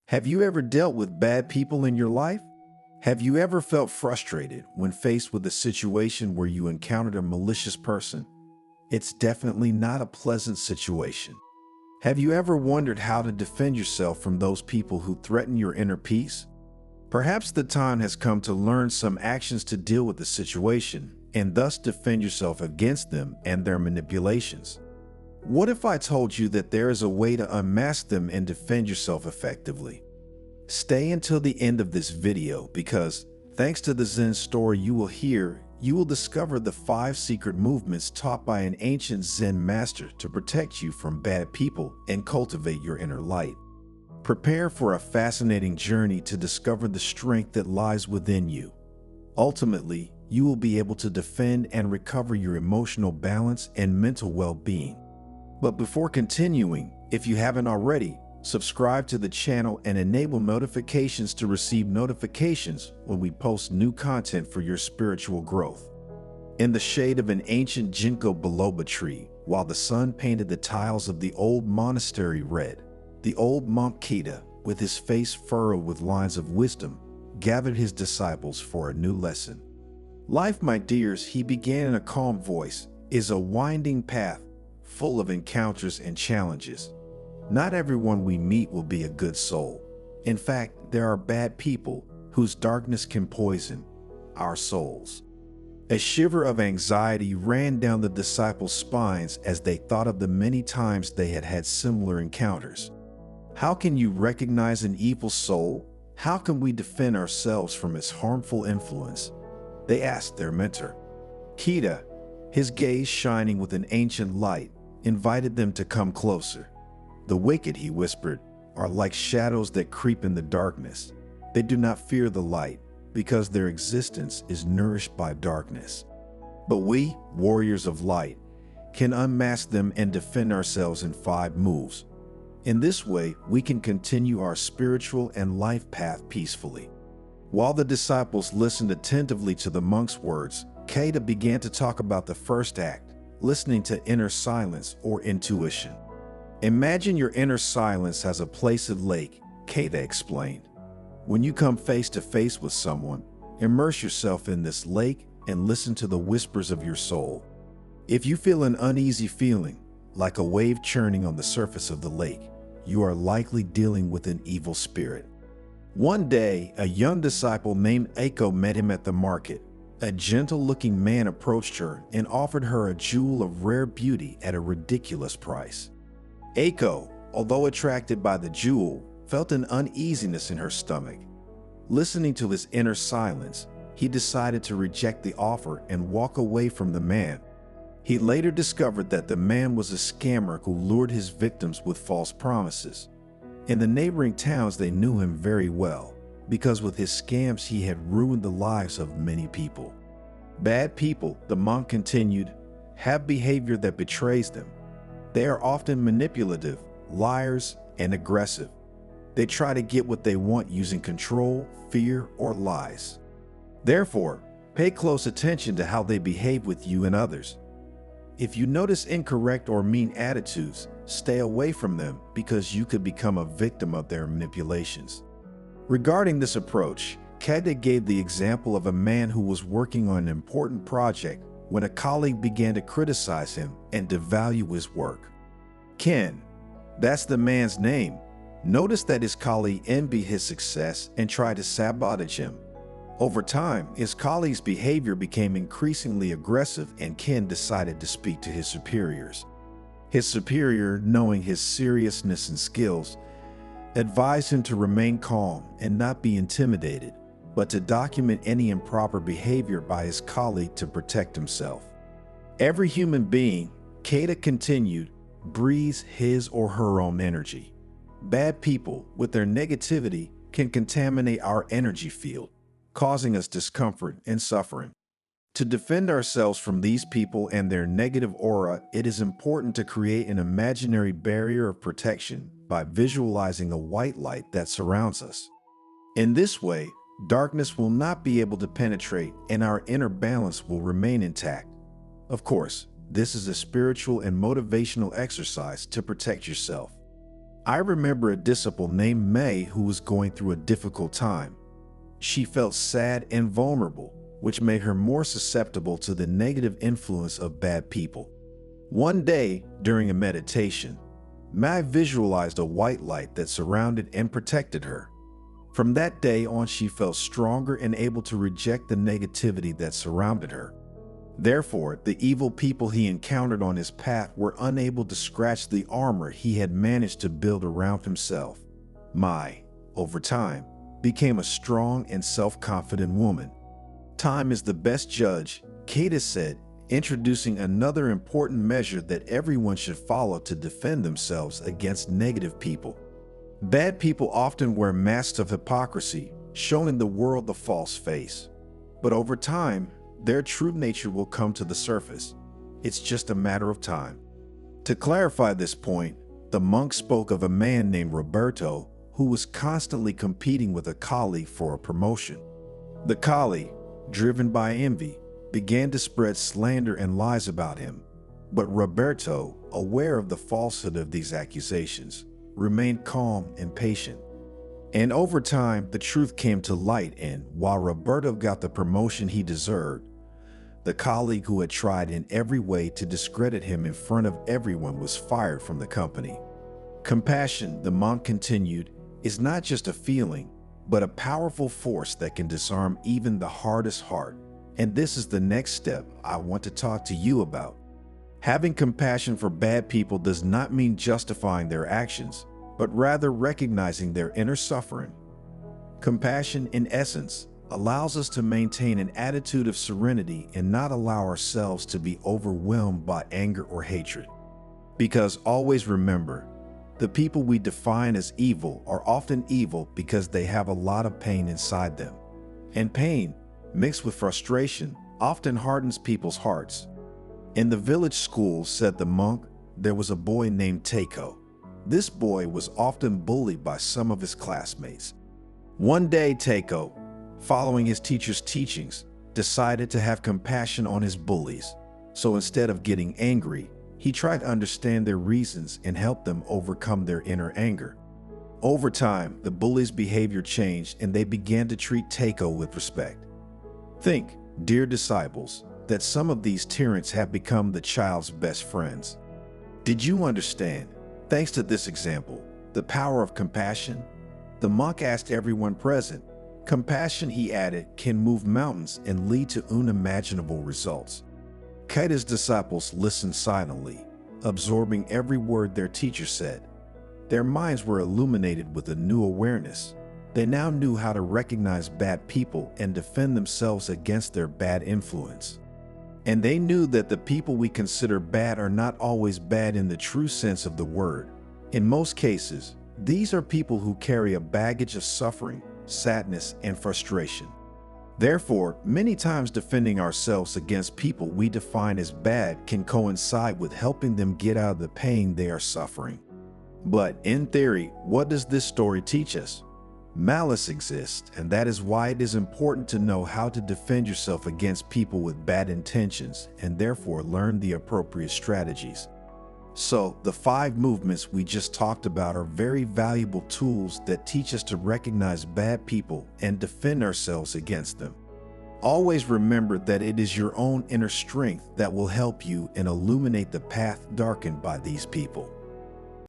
Have you ever dealt with bad people in your life? Have you ever felt frustrated when faced with a situation where you encountered a malicious person? It's definitely not a pleasant situation. Have you ever wondered how to defend yourself from those people who threaten your inner peace? Perhaps the time has come to learn some actions to deal with the situation and thus defend yourself against them and their manipulations. What if I told you that there is a way to unmask them and defend yourself effectively? Stay until the end of this video because, thanks to the Zen story you will hear, you will discover the 5 secret movements taught by an ancient Zen master to protect you from bad people and cultivate your inner light. Prepare for a fascinating journey to discover the strength that lies within you. Ultimately, you will be able to defend and recover your emotional balance and mental well-being. But before continuing, if you haven't already, subscribe to the channel and enable notifications to receive notifications when we post new content for your spiritual growth. In the shade of an ancient ginkgo biloba tree, while the sun painted the tiles of the old monastery red, the old monk Kita, with his face furrowed with lines of wisdom, gathered his disciples for a new lesson. Life, my dears, he began in a calm voice, is a winding path, full of encounters and challenges. Not everyone we meet will be a good soul. In fact, there are bad people whose darkness can poison our souls. A shiver of anxiety ran down the disciples' spines as they thought of the many times they had had similar encounters. How can you recognize an evil soul? How can we defend ourselves from its harmful influence? They asked their mentor. Kita, his gaze shining with an ancient light, invited them to come closer. The wicked, he whispered, are like shadows that creep in the darkness. They do not fear the light because their existence is nourished by darkness. But we, warriors of light, can unmask them and defend ourselves in 5 moves. In this way, we can continue our spiritual and life path peacefully. While the disciples listened attentively to the monk's words, Kita began to talk about the first act, listening to inner silence or intuition. Imagine your inner silence as a placid lake, Kita explained. When you come face to face with someone, immerse yourself in this lake and listen to the whispers of your soul. If you feel an uneasy feeling, like a wave churning on the surface of the lake, you are likely dealing with an evil spirit. One day, a young disciple named Eiko met him at the market. A gentle-looking man approached her and offered her a jewel of rare beauty at a ridiculous price. Eiko, although attracted by the jewel, felt an uneasiness in her stomach. Listening to his inner silence, he decided to reject the offer and walk away from the man. He later discovered that the man was a scammer who lured his victims with false promises. In the neighboring towns, they knew him very well, because with his scams he had ruined the lives of many people. Bad people, the monk continued, have behavior that betrays them. They are often manipulative, liars, and aggressive. They try to get what they want using control, fear, or lies. Therefore, pay close attention to how they behave with you and others. If you notice incorrect or mean attitudes, stay away from them because you could become a victim of their manipulations. Regarding this approach, Kita gave the example of a man who was working on an important project when a colleague began to criticize him and devalue his work. Ken, that's the man's name, noticed that his colleague envied his success and tried to sabotage him. Over time, his colleague's behavior became increasingly aggressive and Ken decided to speak to his superiors. His superior, knowing his seriousness and skills, advised him to remain calm and not be intimidated, but to document any improper behavior by his colleague to protect himself. Every human being, Kita continued, breathes his or her own energy. Bad people, with their negativity, can contaminate our energy field, causing us discomfort and suffering. To defend ourselves from these people and their negative aura, it is important to create an imaginary barrier of protection by visualizing a white light that surrounds us. In this way, darkness will not be able to penetrate and our inner balance will remain intact. Of course, this is a spiritual and motivational exercise to protect yourself. I remember a disciple named May who was going through a difficult time. She felt sad and vulnerable, which made her more susceptible to the negative influence of bad people. One day, during a meditation, Mai visualized a white light that surrounded and protected her. From that day on, she felt stronger and able to reject the negativity that surrounded her. Therefore, the evil people he encountered on his path were unable to scratch the armor he had managed to build around himself. Mai, over time, became a strong and self-confident woman. Time is the best judge, Kata said, introducing another important measure that everyone should follow to defend themselves against negative people. Bad people often wear masks of hypocrisy, showing the world the false face. But over time, their true nature will come to the surface. It's just a matter of time. To clarify this point, the monk spoke of a man named Roberto who was constantly competing with a colleague for a promotion. The colleague, driven by envy, began to spread slander and lies about him. But Roberto, aware of the falsehood of these accusations, remained calm and patient. And over time, the truth came to light, and while Roberto got the promotion he deserved, the colleague who had tried in every way to discredit him in front of everyone was fired from the company. Compassion, the monk continued, is not just a feeling, but a powerful force that can disarm even the hardest heart. And this is the next step I want to talk to you about. Having compassion for bad people does not mean justifying their actions, but rather recognizing their inner suffering. Compassion, in essence, allows us to maintain an attitude of serenity and not allow ourselves to be overwhelmed by anger or hatred. Because always remember, the people we define as evil are often evil because they have a lot of pain inside them. And pain, mixed with frustration, often hardens people's hearts. In the village school, said the monk, there was a boy named Takeo. This boy was often bullied by some of his classmates. One day, Takeo, following his teacher's teachings, decided to have compassion on his bullies. So instead of getting angry, he tried to understand their reasons and help them overcome their inner anger. Over time, the bullies' behavior changed and they began to treat Takeo with respect. Think, dear disciples, that some of these tyrants have become the child's best friends. Did you understand, thanks to this example, the power of compassion? The monk asked everyone present. Compassion, he added, can move mountains and lead to unimaginable results. Kata's disciples listened silently, absorbing every word their teacher said. Their minds were illuminated with a new awareness. They now knew how to recognize bad people and defend themselves against their bad influence. And they knew that the people we consider bad are not always bad in the true sense of the word. In most cases, these are people who carry a baggage of suffering, sadness, and frustration. Therefore, many times defending ourselves against people we define as bad can coincide with helping them get out of the pain they are suffering. But in theory, what does this story teach us? Malice exists, and that is why it is important to know how to defend yourself against people with bad intentions and therefore learn the appropriate strategies. So, the 5 movements we just talked about are very valuable tools that teach us to recognize bad people and defend ourselves against them. Always remember that it is your own inner strength that will help you and illuminate the path darkened by these people.